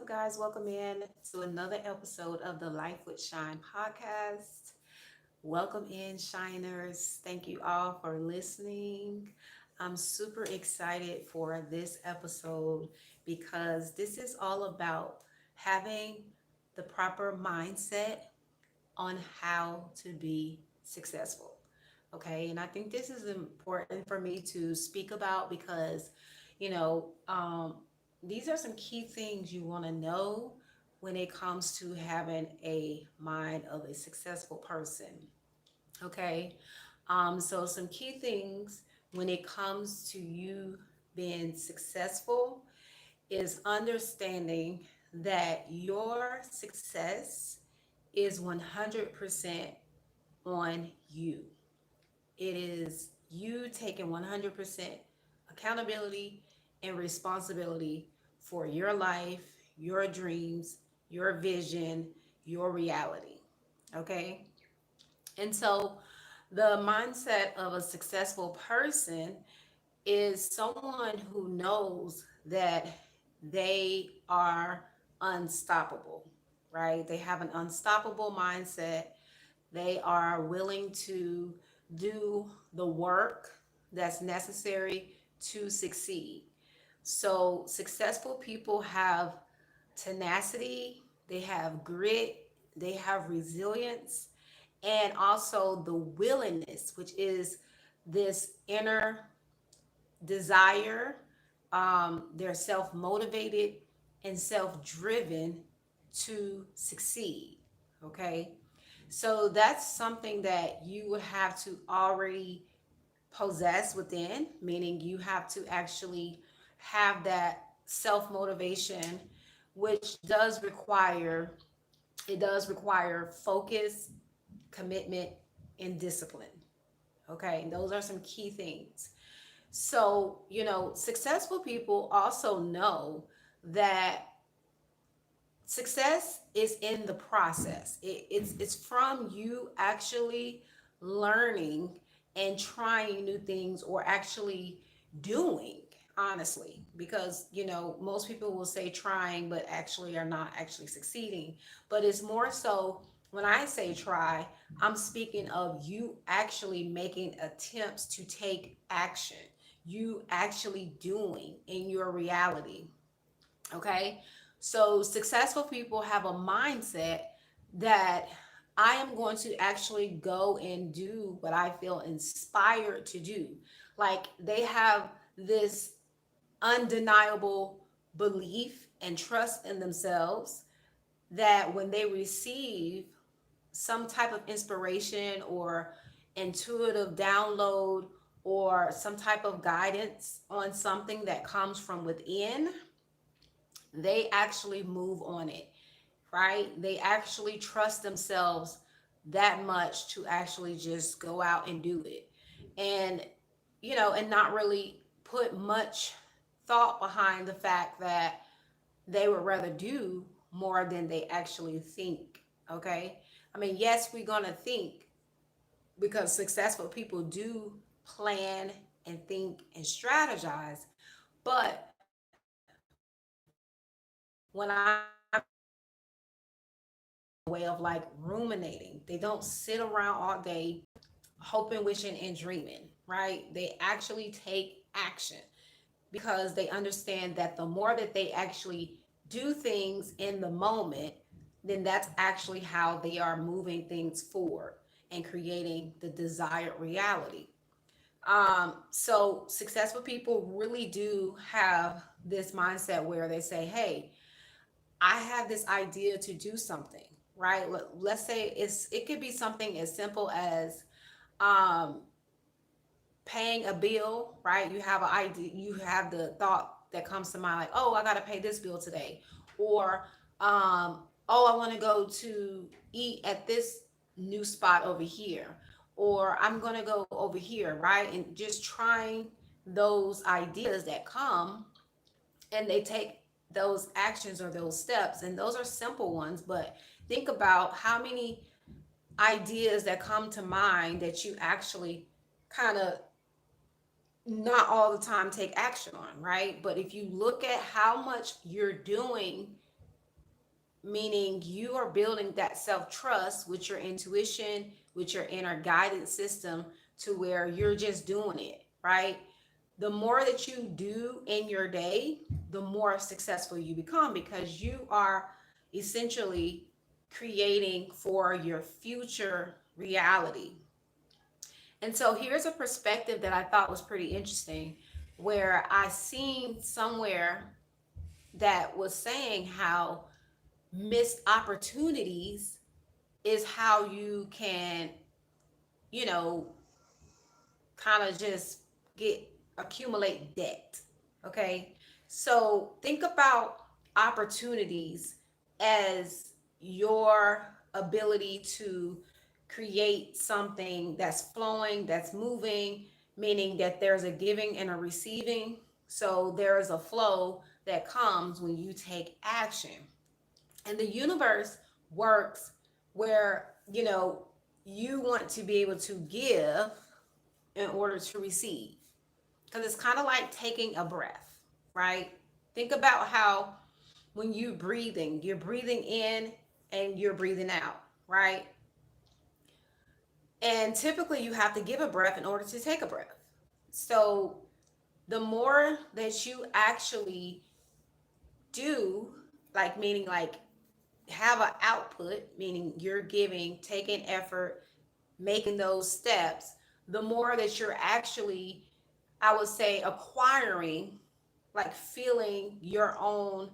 guys? Welcome in to another episode of the Life with Shine podcast. Welcome in, Shiners. Thank you all for listening. I'm super excited for this episode because this is all about having the proper mindset on how to be successful. Okay, and I think this is important for me to speak about because, you know, these are some key things you want to know when it comes to having a mind of a successful person. Okay, so some key things when it comes to you being successful is understanding that your success is 100% on you. It is you taking 100% accountability and responsibility for your life, your dreams, your vision, your reality. Okay? And so the mindset of a successful person is someone who knows that they are unstoppable, right? They have an unstoppable mindset. They are willing to do the work that's necessary to succeed. So, successful people have tenacity, they have grit, they have resilience, and also the willingness, which is this inner desire. They're self motivated and self driven to succeed. Okay. So that's something that you would have to already possess within, meaning you have to actually have that self motivation, which does require focus, commitment, and discipline. Okay, and those are some key things. So, successful people also know that success is in the process. It's from you actually learning and trying new things or actually doing, honestly, because most people will say trying but actually are not actually succeeding. But it's more so when I say try, I'm speaking of you actually making attempts to take action, you actually doing in your reality. Okay. So successful people have a mindset that I am going to actually go and do what I feel inspired to do. Like they have this undeniable belief and trust in themselves that when they receive some type of inspiration or intuitive download or some type of guidance on something that comes from within, they actually move on it, right? They actually trust themselves that much to actually just go out and do it. And, and not really put much thought behind the fact that they would rather do more than they actually think. Okay. I mean, yes, we're going to think because successful people do plan and think and strategize. But when I way of like ruminating. They don't sit around all day hoping, wishing, and dreaming, right? They actually take action because they understand that the more that they actually do things in the moment, then that's actually how they are moving things forward and creating the desired reality. So successful people really do have this mindset where they say, hey, I have this idea to do something, right? Let's say it could be something as simple as um, paying a bill, right? You have an idea, you have the thought that comes to mind, like, oh, I got to pay this bill today, or oh, I want to go to eat at this new spot over here, or I'm going to go over here, right? And just trying those ideas that come and they take those actions or those steps, and those are simple ones, but think about how many ideas that come to mind that you actually kind of not all the time take action on, right? But if you look at how much you're doing meaning you are building that self-trust with your intuition, with your inner guidance system, to where you're just doing it, right? The more that you do in your day, the more successful you become, because you are essentially creating for your future reality. And so here's a perspective that I thought was pretty interesting, where I seen somewhere that was saying how missed opportunities is how you can, you know, kind of just get accumulate debt. Okay. So think about opportunities as your ability to create something that's flowing, that's moving, meaning that there's a giving and a receiving. So there is a flow that comes when you take action. And the universe works where, you want to be able to give in order to receive, because it's kind of like taking a breath, right? Think about how when you're breathing in and you're breathing out, right? And typically you have to give a breath in order to take a breath. So the more that you actually do, like, meaning like have an output, meaning you're giving, taking effort, making those steps, the more that you're actually, I would say, acquiring, like filling your own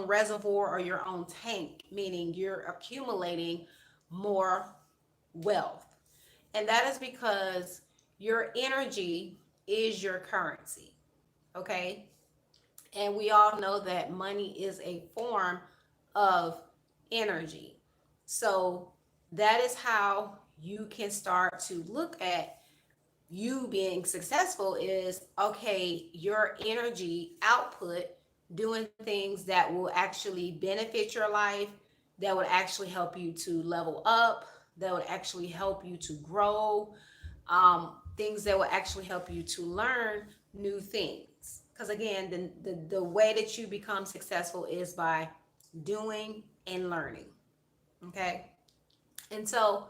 reservoir or your own tank, meaning you're accumulating more wealth. And that is because your energy is your currency. Okay? And we all know that money is a form of energy. So that is how you can start to look at you being successful is, okay, your energy output, doing things that will actually benefit your life, that would actually help you to level up, that would actually help you to grow, things that will actually help you to learn new things. Because again, the way that you become successful is by doing and learning. Okay. And so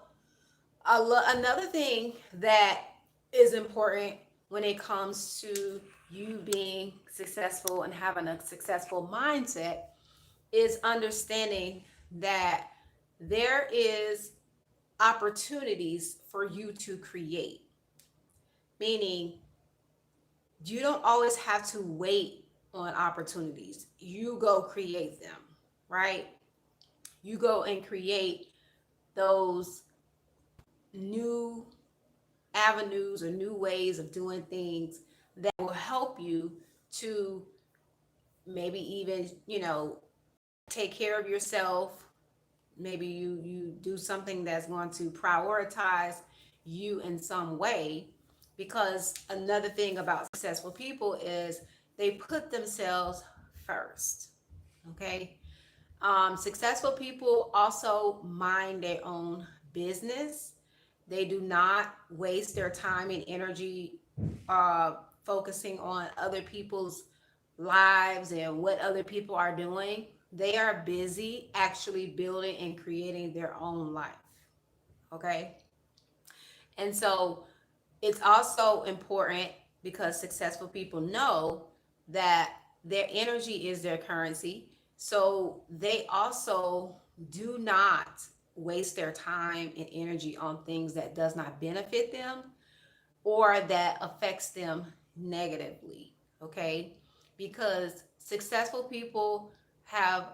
another thing that is important when it comes to you being successful and having a successful mindset is understanding that there is opportunities for you to create, meaning you don't always have to wait on opportunities. You go create them, right? You go and create those new avenues or new ways of doing things that will help you to maybe even, take care of yourself. Maybe you do something that's going to prioritize you in some way, because another thing about successful people is they put themselves first. Okay. Successful people also mind their own business. They do not waste their time and energy uh, focusing on other people's lives and what other people are doing. They are busy actually building and creating their own life. Okay. And so it's also important, because successful people know that their energy is their currency. So they also do not waste their time and energy on things that does not benefit them or that affects them negatively. Okay? Because successful people have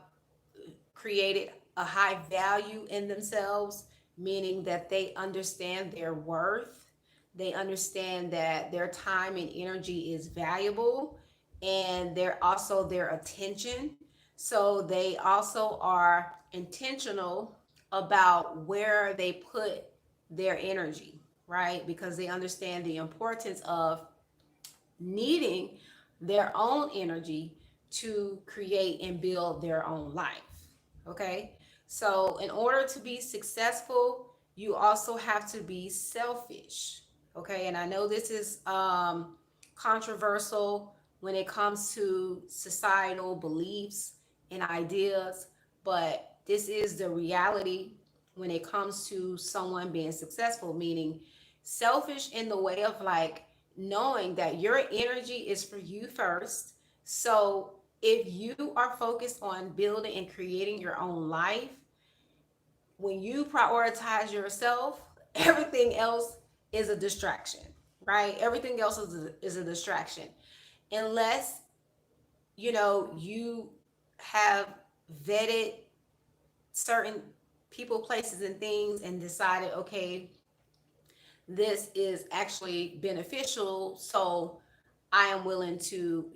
created a high value in themselves, meaning that they understand their worth. They understand that their time and energy is valuable, and they're also their attention. So they also are intentional about where they put their energy, right? Because they understand the importance of needing their own energy to create and build their own life. Okay. So, in order to be successful, you also have to be selfish. Okay. And I know this is controversial when it comes to societal beliefs and ideas, but this is the reality when it comes to someone being successful, meaning selfish in the way of like knowing that your energy is for you first. So if you are focused on building and creating your own life, when you prioritize yourself, everything else is a distraction, right? Everything else is a distraction. Unless, you have vetted certain people, places, and things and decided, okay, this is actually beneficial. So I am willing to,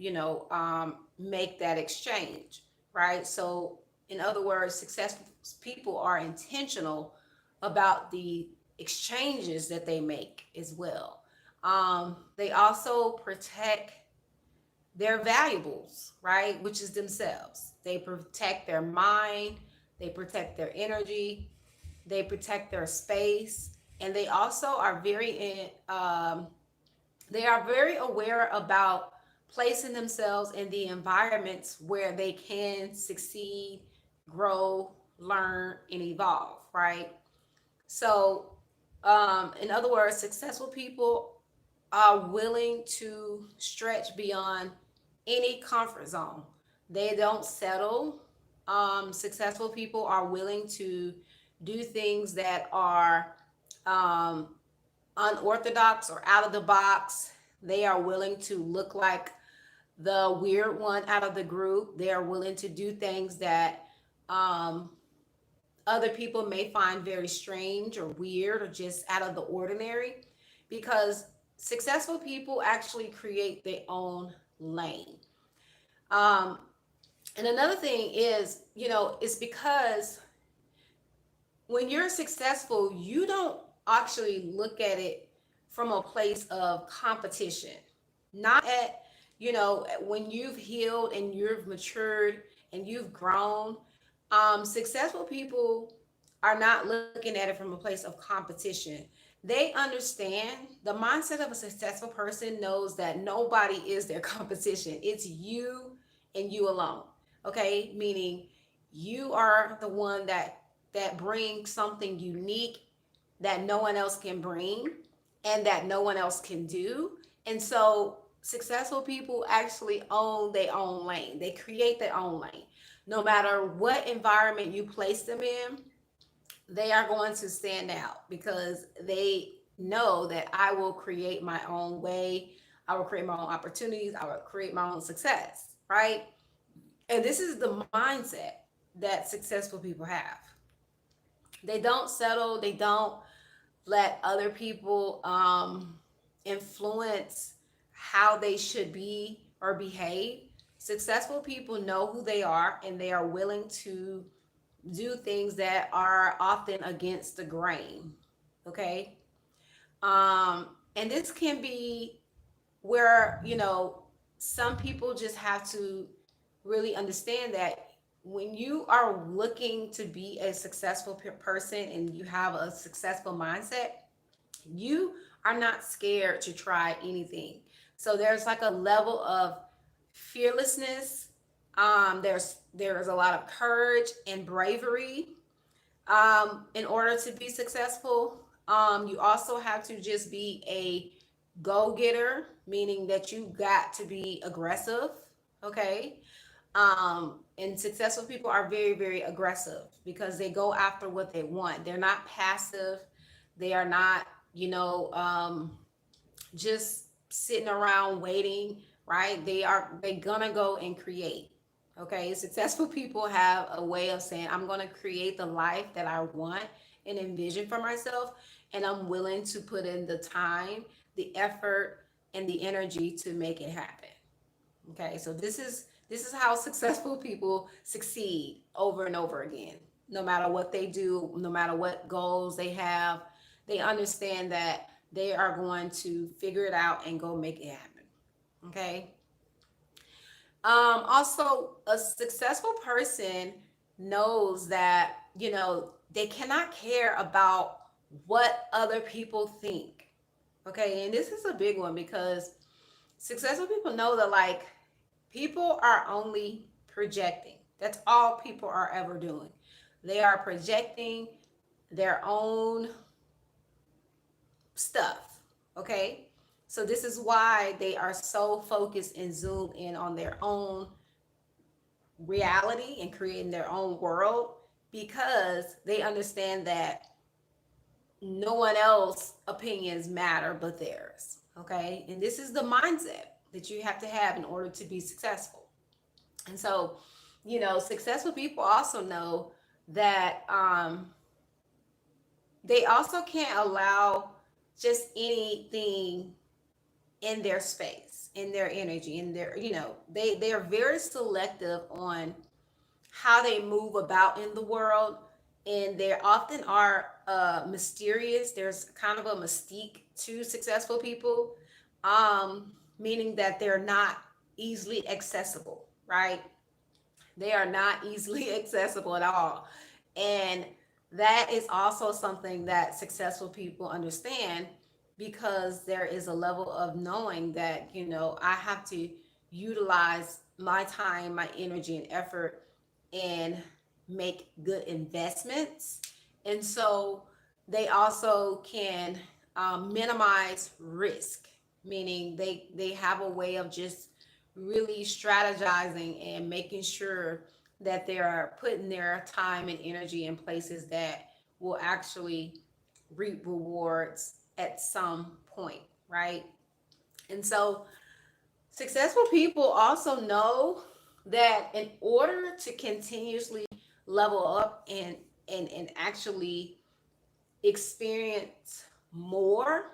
make that exchange, right? So, in other words, successful people are intentional about the exchanges that they make as well. They also protect their valuables, right? Which is themselves. They protect their mind, they protect their energy, they protect their space, and they also are they are very aware about placing themselves in the environments where they can succeed, grow, learn, and evolve, right? So, in other words, successful people are willing to stretch beyond any comfort zone. They don't settle. Successful people are willing to do things that are um, unorthodox or out of the box. They are willing to look like the weird one out of the group. They are willing to do things that um, other people may find very strange or weird or just out of the ordinary, because successful people actually create their own lane. Um, and another thing is, it's because when you're successful, you don't actually look at it from a place of competition. Not at, when you've healed and you've matured and you've grown. Successful people are not looking at it from a place of competition. They understand the mindset of a successful person knows that nobody is their competition. It's you and you alone. Okay? Meaning you are the one that brings something unique that no one else can bring and that no one else can do. And so successful people actually own their own lane. They create their own lane. No matter what environment you place them in, they are going to stand out because they know that I will create my own way. I will create my own opportunities. I will create my own success, right? And this is the mindset that successful people have. They don't settle. They don't let other people influence how they should be or behave. Successful people know who they are and they are willing to do things that are often against the grain. Okay. And this can be where, some people just have to really understand that when you are looking to be a successful person and you have a successful mindset, you are not scared to try anything. So there's like a level of fearlessness. There's a lot of courage and bravery in order to be successful. You also have to just be a go getter, meaning that you got to be aggressive. Okay. And successful people are very, very aggressive because they go after what they want. They're not passive. They are not, just sitting around waiting, right? They're gonna go and create. Okay, successful people have a way of saying, I'm gonna create the life that I want and envision for myself, and I'm willing to put in the time, the effort, and the energy to make it happen. Okay, so this is how successful people succeed over and over again. No matter what they do, no matter what goals they have, they understand that they are going to figure it out and go make it happen. Okay. Also, a successful person knows that, they cannot care about what other people think. Okay, and this is a big one because successful people know that, like, people are only projecting. That's all people are ever doing. They are projecting their own stuff. Okay. So this is why they are so focused and zoomed in on their own reality and creating their own world, because they understand that no one else opinions matter but theirs. Okay. And this is the mindset that you have to have in order to be successful. And so, successful people also know that they also can't allow just anything in their space, in their energy, in their, they are very selective on how they move about in the world. And they often are mysterious. There's kind of a mystique to successful people, meaning that they're not easily accessible, right? They are not easily accessible at all. And that is also something that successful people understand, because there is a level of knowing that, I have to utilize my time, my energy, and effort and make good investments. And so they also can minimize risk, meaning they have a way of just really strategizing and making sure that they are putting their time and energy in places that will actually reap rewards at some point, right? And so successful people also know that in order to continuously level up and actually experience more,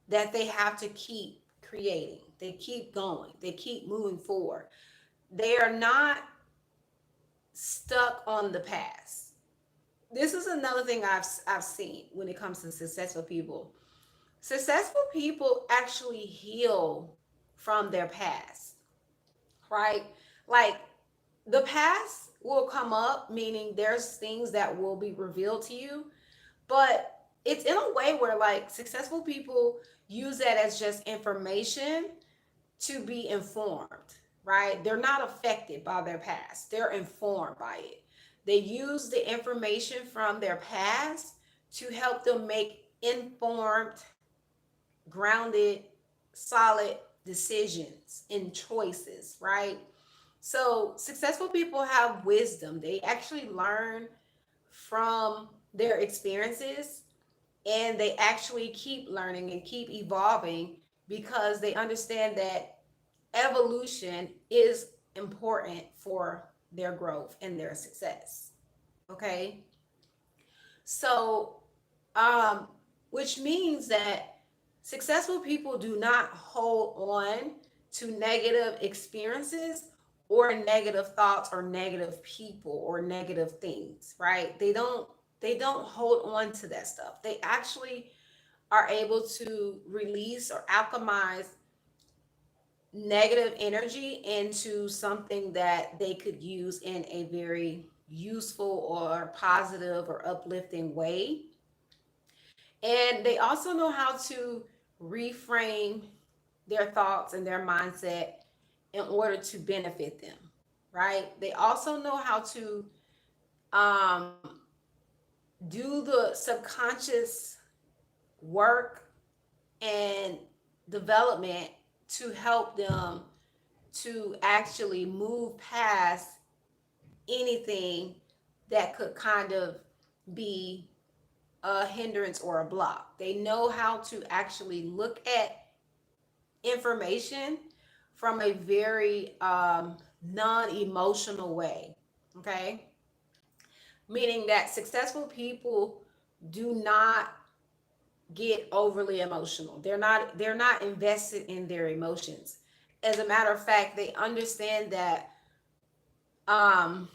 that they have to keep creating. They keep going. They keep moving forward. They are not stuck on the past. This is another thing I've seen when it comes to successful people. Successful people actually heal from their past, right? Like, the past will come up, meaning there's things that will be revealed to you, but it's in a way where, like, successful people use that as just information to be informed, right? They're not affected by their past, they're informed by it. They use the information from their past to help them make informed, grounded, solid decisions and choices, right? So, successful people have wisdom. They actually learn from their experiences, and they actually keep learning and keep evolving, because they understand that evolution is important for their growth and their success. Okay. So, um, which means that successful people do not hold on to negative experiences or negative thoughts or negative people or negative things, right? They don't hold on to that stuff. They actually are able to release or alchemize negative energy into something that they could use in a very useful or positive or uplifting way. And they also know how to reframe their thoughts and their mindset in order to benefit them, right? They also know how to um, do the subconscious work and development to help them to actually move past anything that could kind of be a hindrance or a block. They know how to actually look at information from a very non-emotional way. Okay. Meaning that successful people do not get overly emotional. They're not invested in their emotions. As a matter of fact, they understand that um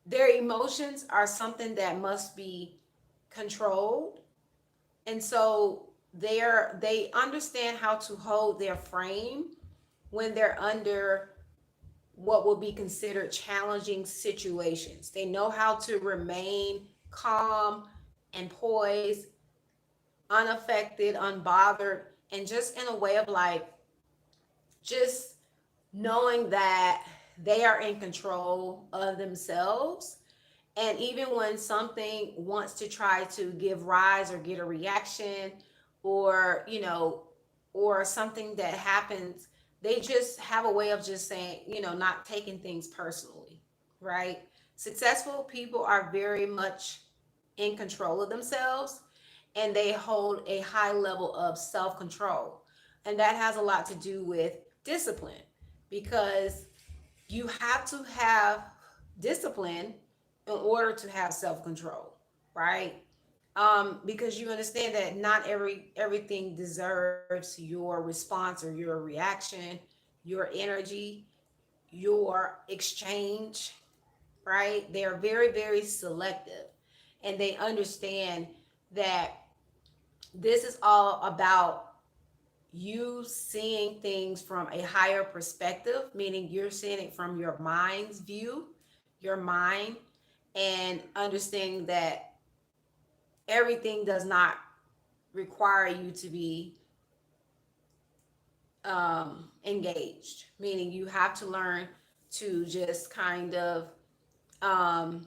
their emotions are something that must be controlled. And so they understand how to hold their frame when they're under what will be considered challenging situations. They know how to remain calm and poised, unaffected, unbothered, and just in a way of like just knowing that they are in control of themselves. And even when something wants to try to give rise or get a reaction, or, or something that happens, they just have a way of just saying, not taking things personally, right? Successful people are very much in control of themselves, and they hold a high level of self control. And that has a lot to do with discipline, because you have to have discipline in order to have self control, right? Because you understand that not everything deserves your response or your reaction, your energy, your exchange, right? They are very, very selective, and they understand that this is all about you seeing things from a higher perspective, meaning you're seeing it from your mind's view, your mind, and understanding that everything does not require you to be engaged, meaning you have to learn to just kind of um,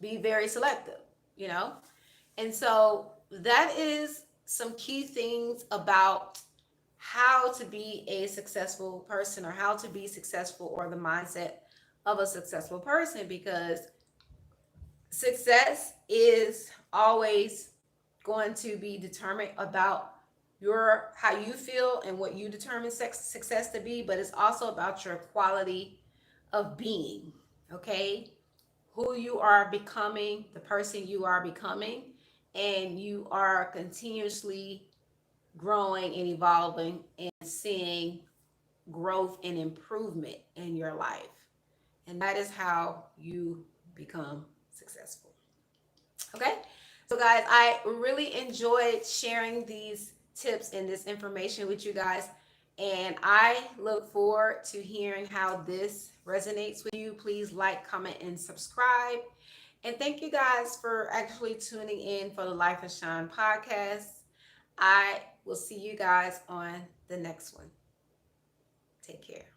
be very selective, you know? And so that is some key things about how to be a successful person, or how to be successful, or the mindset of a successful person, because success is always going to be determined about your how you feel and what you determine success to be, but it's also about your quality of being, okay? Who you are becoming, the person you are becoming, and you are continuously growing and evolving and seeing growth and improvement in your life. And that is how you become successful. Okay? So, guys, I really enjoyed sharing these tips and this information with you guys. And I look forward to hearing how this resonates with you. Please like, comment, and subscribe. And thank you guys for actually tuning in for the Life of Shine podcast. I will see you guys on the next one. Take care.